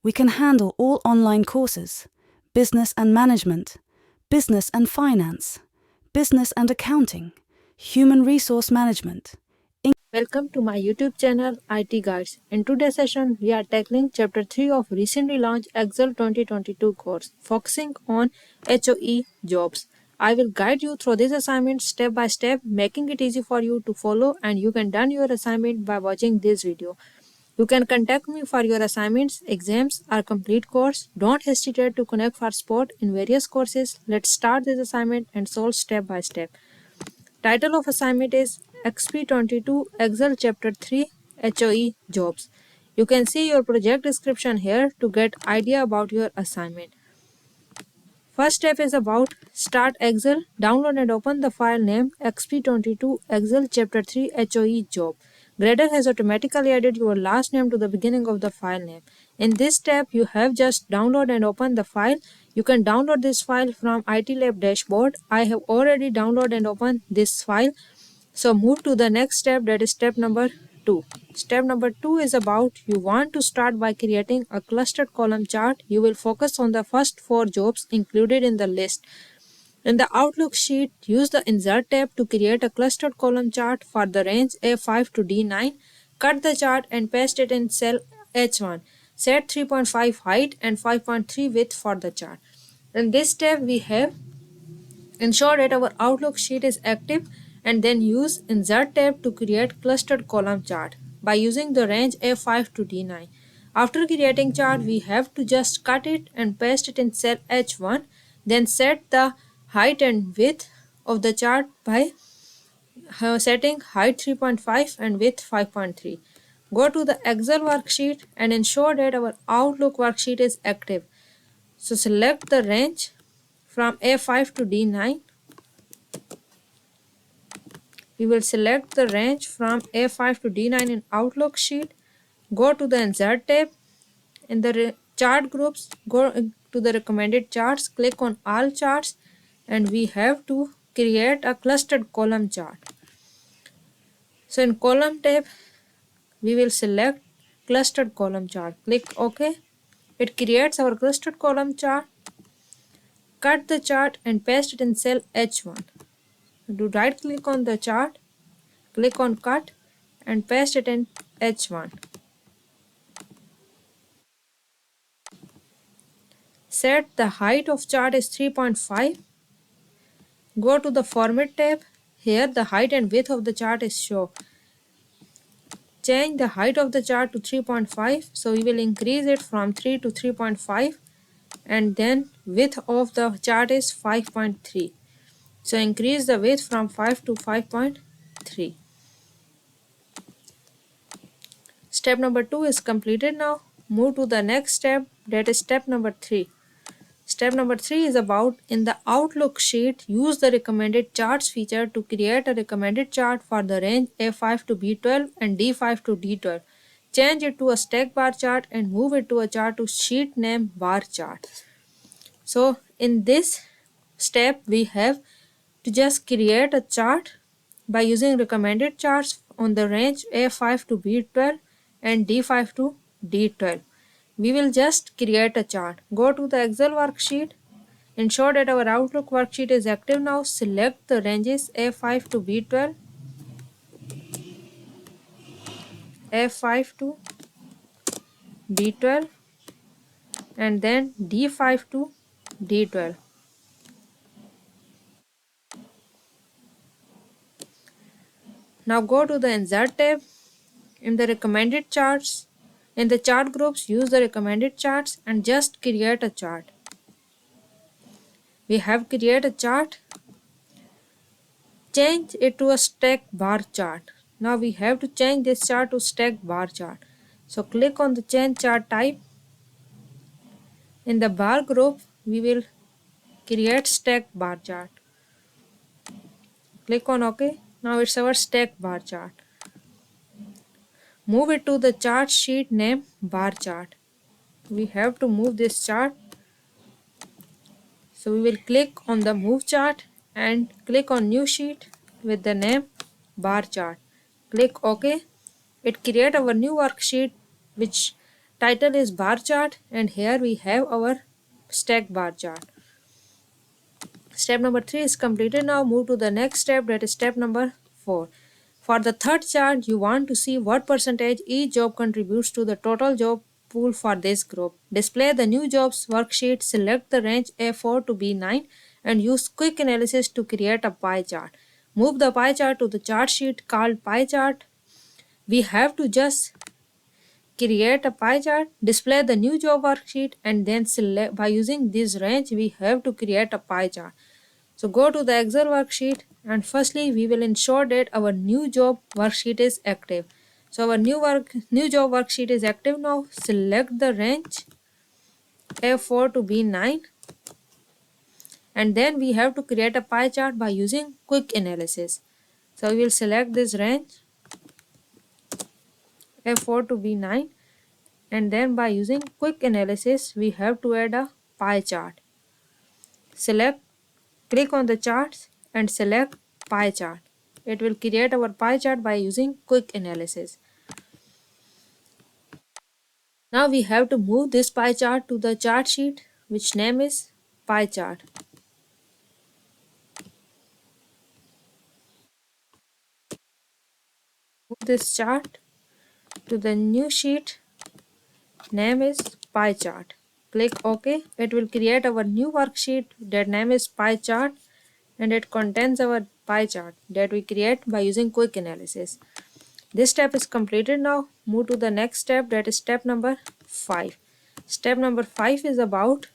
We can handle all online courses, business and management, business and finance, business and accounting, human resource management. Welcome to my YouTube channel IT Guides. In today's session, we are tackling Chapter 3 of recently launched Exp22 course, focusing on HOE jobs. I will guide you through this assignment step by step, making it easy for you to follow, and you can done your assignment by watching this video. You can contact me for your assignments, exams, or complete course. Don't hesitate to connect for support in various courses. Let's start this assignment and solve step by step. Title of assignment is Exp22 Excel Chapter 3 HOE Jobs. You can see your project description here to get idea about your assignment. First step is about Start Excel. Download and open the file named Exp22 Excel Chapter 3 HOE Job. Gradle has automatically added your last name to the beginning of the file name. In this step, you have just download and open the file. You can download this file from IT Lab dashboard. I have already downloaded and opened this file. So move to the next step, that is step number 2. Step number 2 is about you want to start by creating a clustered column chart. You will focus on the first 4 jobs included in the list. In the Outlook sheet, use the Insert tab to create a clustered column chart for the range A5 to D9. Cut the chart and paste it in cell H1. Set 3.5 height and 5.3 width for the chart. In this step, we have ensure that our Outlook sheet is active and then use Insert tab to create clustered column chart by using the range A5 to D9. After creating chart, we have to just cut it and paste it in cell H1, then set the height and width of the chart by setting height 3.5 and width 5.3. Go to the Excel worksheet and ensure that our Outlook worksheet is active. So select the range from A5 to D9. We will select the range from A5 to D9 in Outlook sheet. Go to the Insert tab. In the chart groups, go to the recommended charts, click on all charts, and we have to create a clustered column chart. So in column tab, we will select clustered column chart. Click OK. It creates our clustered column chart. Cut the chart and paste it in cell H1. Do right click on the chart, click on cut and paste it in H1. Set the height of chart is 3.5. Go to the format tab. Here the height and width of the chart is shown. Change the height of the chart to 3.5. So we will increase it from 3 to 3.5, and then width of the chart is 5.3. So increase the width from 5 to 5.3. Step number 2 is completed now. Move to the next step, that is step number 3. Step number 3 is about in the Outlook sheet, use the recommended charts feature to create a recommended chart for the range A5 to B12 and D5 to D12. Change it to a stack bar chart and move it to a chart to sheet name bar chart. So in this step, we have to just create a chart by using recommended charts on the range A5 to B12 and D5 to D12. We will just create a chart. Go to the Excel worksheet. Ensure that our Outlook worksheet is active now. Select the ranges A5 to B12, A5 to B12, and then D5 to D12. Now go to the Insert tab. In the recommended charts, in the chart groups, use the recommended charts and just create a chart. We have created a chart. Change it to a stack bar chart. Now we have to change this chart to stack bar chart. So click on the change chart type. In the bar group, we will create stack bar chart. Click on OK. Now it's our stack bar chart. Move it to the chart sheet name bar chart. We have to move this chart. So we will click on the move chart and click on new sheet with the name bar chart. Click OK. It creates our new worksheet which title is bar chart, and here we have our stack bar chart. Step number 3 is completed. Now move to the next step, that is step number 4. For the third chart, you want to see what percentage each job contributes to the total job pool for this group. Display the new jobs worksheet, select the range A4 to B9 and use quick analysis to create a pie chart. Move the pie chart to the chart sheet called pie chart. We have to just create a pie chart, display the new job worksheet, and then select. By using this range, we have to create a pie chart. So go to the Excel worksheet, and firstly we will ensure that our new job worksheet is active. So our new job worksheet is active now. Select the range A4 to B9, and then we have to create a pie chart by using quick analysis. So we will select this range A4 to B9, and then by using quick analysis we have to add a pie chart. Click on the charts and select pie chart. It will create our pie chart by using quick analysis. Now we have to move this pie chart to the chart sheet, which name is pie chart. Move this chart to the new sheet, name is pie chart. Click OK. It will create our new worksheet that name is pie chart, and it contains our pie chart that we create by using quick analysis. This step is completed. Now move to the next step, that is step number 5. Step number 5 is about,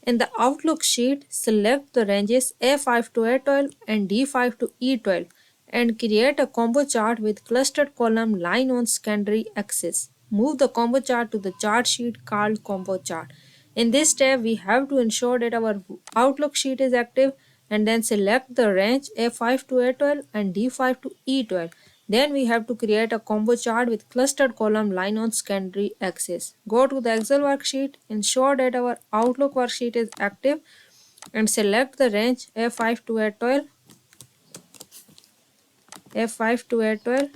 in the Outlook sheet, select the ranges A5 to A12 and D5 to E12 and create a combo chart with clustered column line on secondary axis. Move the combo chart to the chart sheet called combo chart. In this step, we have to ensure that our Outlook sheet is active, and then select the range A5 to A12 and D5 to E12. Then we have to create a combo chart with clustered column line on secondary axis. Go to the Excel worksheet, ensure that our Outlook worksheet is active, and select the range A5 to A12, F5 to A12,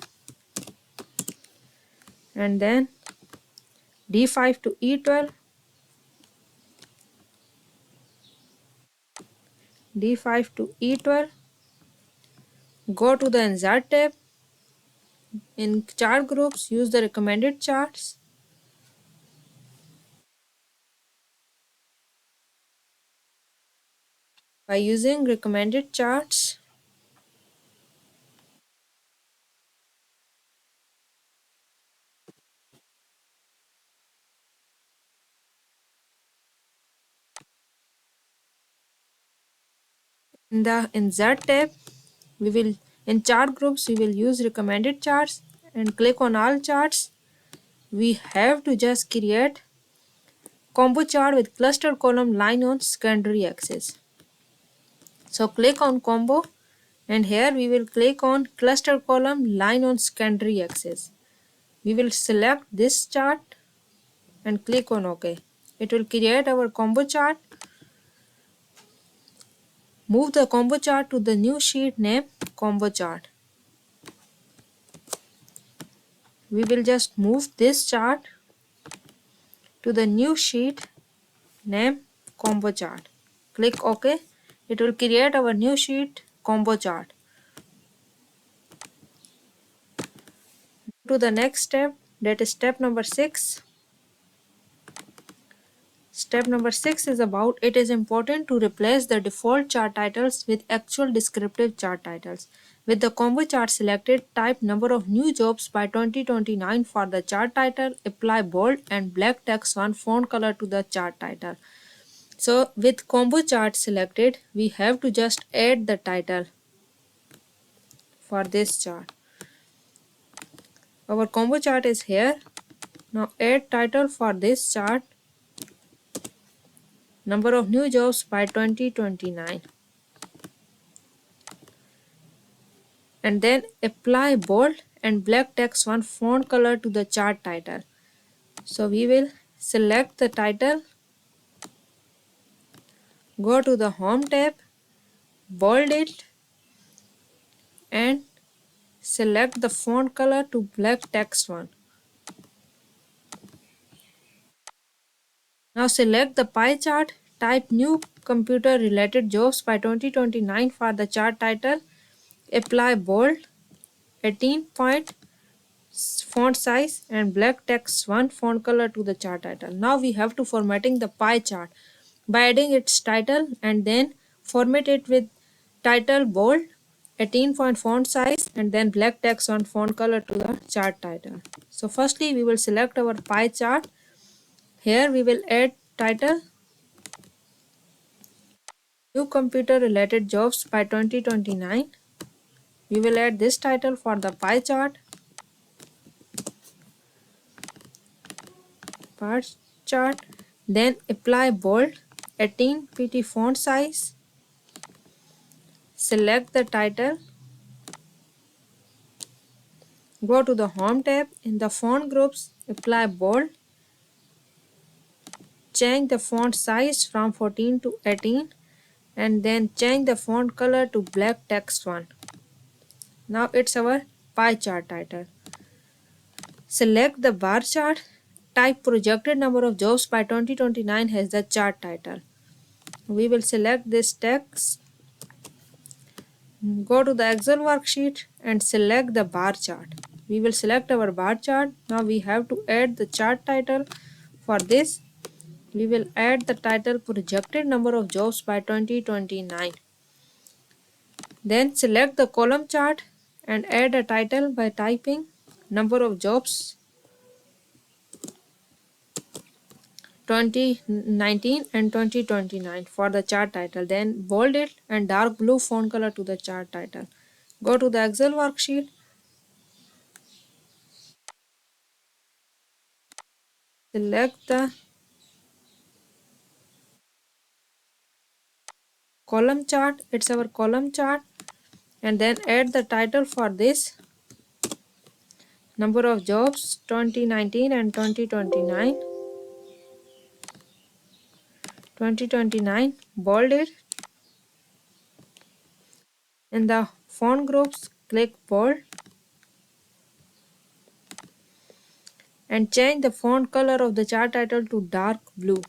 and then D5 to E12, D5 to E12. Go to the Insert tab. In chart groups, use the recommended charts. By using recommended charts, in the Insert tab, in chart groups we will use recommended charts and click on all charts. We have to just create combo chart with cluster column line on secondary axis. So click on combo, and here we will click on cluster column line on secondary axis. We will select this chart and click on OK. It will create our combo chart. Move the combo chart to the new sheet named combo chart. We will just move this chart to the new sheet named combo chart. Click OK. It will create our new sheet combo chart. To the next step, that is step number 6. Step number 6 is about, it is important to replace the default chart titles with actual descriptive chart titles. With the combo chart selected, type number of new jobs by 2029 for the chart title, apply bold and black text font color to the chart title. So with combo chart selected, we have to just add the title for this chart. Our combo chart is here. Now add title for this chart, number of new jobs by 2029, and then apply bold and black text font color to the chart title. So we will select the title, go to the home tab, bold it, and select the font color to black text one. Now select the pie chart, type new computer related jobs by 2029 for the chart title, apply bold, 18 point font size and black text 1 font color to the chart title. Now we have to formatting the pie chart by adding its title and then format it with title bold, 18 point font size and then black text on font color to the chart title. So firstly we will select our pie chart. Here we will add title new computer related jobs by 2029. We will add this title for the pie chart. Pie chart. Then apply bold 18 pt font size. Select the title. Go to the home tab. In the font groups, apply bold. Change the font size from 14 to 18 and then change the font color to black text 1. Now it's our pie chart title. Select the bar chart. Type projected number of jobs by 2029 as the chart title. We will select this text. Go to the Excel worksheet and select the bar chart. We will select our bar chart. Now we have to add the chart title. For this, we will add the title projected number of jobs by 2029. Then select the column chart and add a title by typing number of jobs 2019 and 2029 for the chart title. Then bold it and dark blue font color to the chart title. Go to the Excel worksheet. Select the column chart. It's our column chart. And then add the title for this number of jobs 2019 and 2029. 2029 bold it. In the font groups, click bold and change the font color of the chart title to dark blue.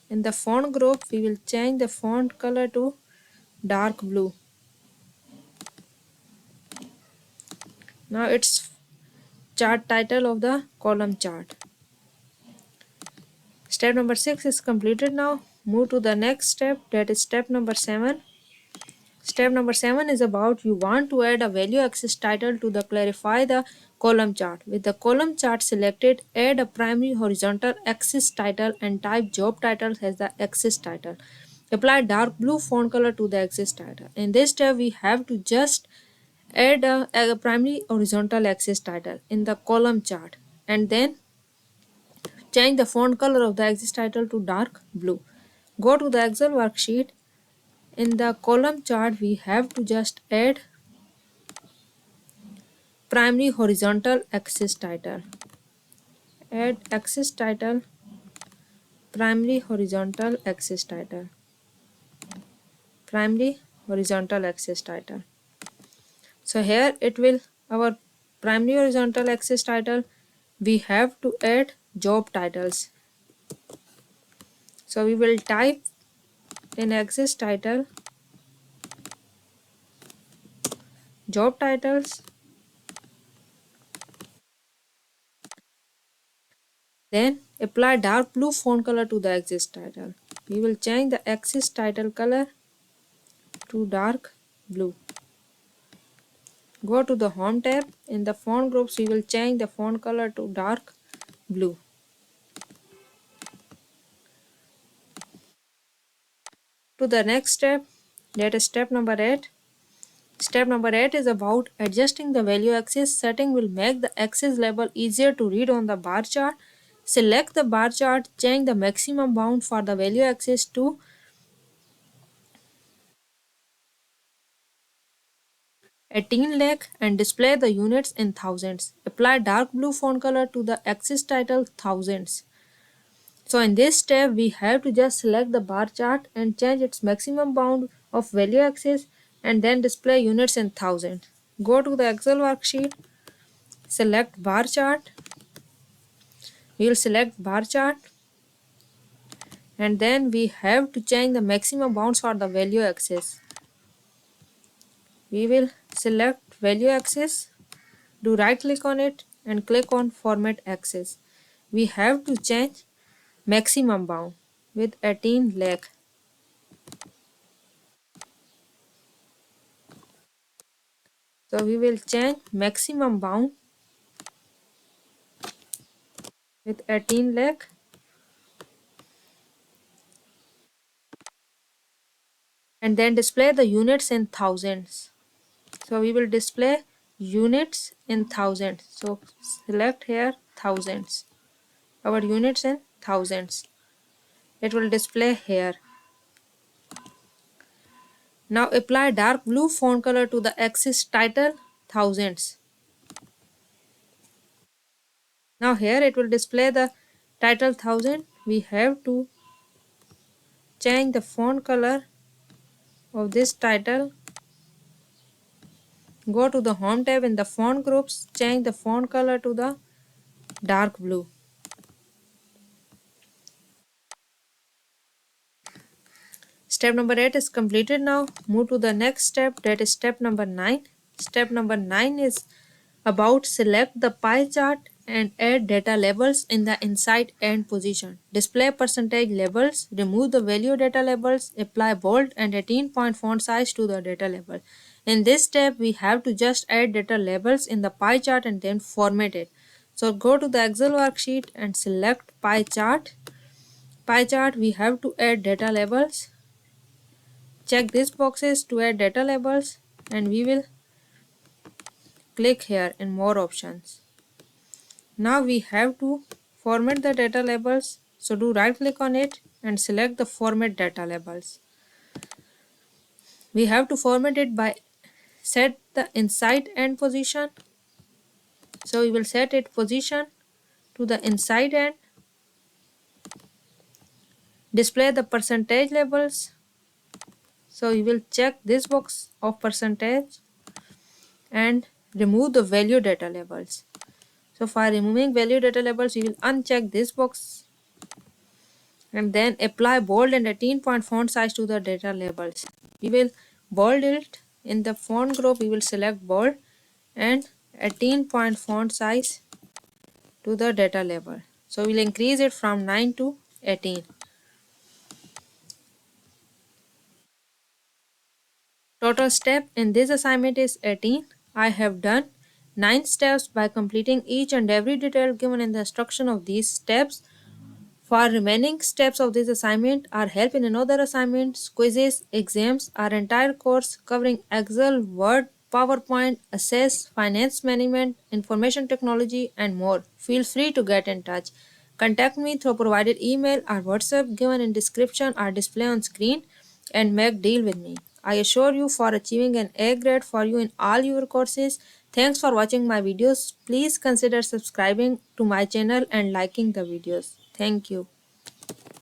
In the font group, we will change the font color to dark blue. Now it's chart title of the column chart. Step number 6 is completed now. Move to the next step, that is step number 7. Step number 7 is about you want to add a value axis title to the clarify the column chart. With the column chart selected, add a primary horizontal axis title and type job titles as the axis title. Apply dark blue font color to the axis title. In this step, we have to just add a primary horizontal axis title in the column chart and then change the font color of the axis title to dark blue. Go to the Excel worksheet. In the column chart, we have to just add primary horizontal axis title. Add axis title, primary horizontal axis title. Primary horizontal axis title. So here it will, our primary horizontal axis title, we have to add job titles. So we will type in axis title job titles. Then apply dark blue font color to the axis title. We will change the axis title color to dark blue. Go to the home tab. In the font groups, we will change the font color to dark blue. To the next step, that is step number 8. Step number 8 is about adjusting the value axis. Setting will make the axis label easier to read on the bar chart. Select the bar chart, change the maximum bound for the value axis to 18 lakh and display the units in thousands. Apply dark blue font color to the axis title thousands. So in this step, we have to just select the bar chart and change its maximum bound of value axis and then display units in thousand. Go to the Excel worksheet, select bar chart. We will select bar chart. and then we have to change the maximum bounds for the value axis. We will select value axis, do right click on it and click on format axis. We have to change maximum bound with 18 lakh. So we will change maximum bound with 18 lakh, and then display the units in thousands. So we will display units in thousands. So select here thousands. Our units in thousands. It will display here. Now apply dark blue font color to the axis title thousands. Now here it will display the title 1000. We have to change the font color of this title. Go to the home tab in the font groups, change the font color to the dark blue. Step number 8 is completed now. Move to the next step, that is step number 9. Step number 9 is about select the pie chart and add data labels in the inside and position. Display percentage labels, remove the value data labels, apply bold and 18-point font size to the data label. In this step, we have to just add data labels in the pie chart and then format it. So go to the Excel worksheet and select pie chart. Pie chart, we have to add data labels. Check these boxes to add data labels and we will click here in more options. Now we have to format the data labels. So do right click on it and select the format data labels. We have to format it by set the inside end position. So we will set it position to the inside end. Display the percentage labels. So we will check this box of percentage and remove the value data labels. So for removing value data labels, we will uncheck this box and then apply bold and 18-point font size to the data labels. We will bold it in the font group. We will select bold and 18-point font size to the data label. So we'll increase it from 9 to 18. Total step in this assignment is 18. I have done 9 steps by completing each and every detail given in the instruction of these steps. For remaining steps of this assignment are help in another assignments, quizzes, exams, our entire course covering Excel, Word, PowerPoint, Assess, Finance Management, Information Technology, and more. Feel free to get in touch. Contact me through provided email or WhatsApp given in description or display on screen and make deal with me. I assure you for achieving an A grade for you in all your courses. Thanks for watching my videos. Please consider subscribing to my channel and liking the videos. Thank you.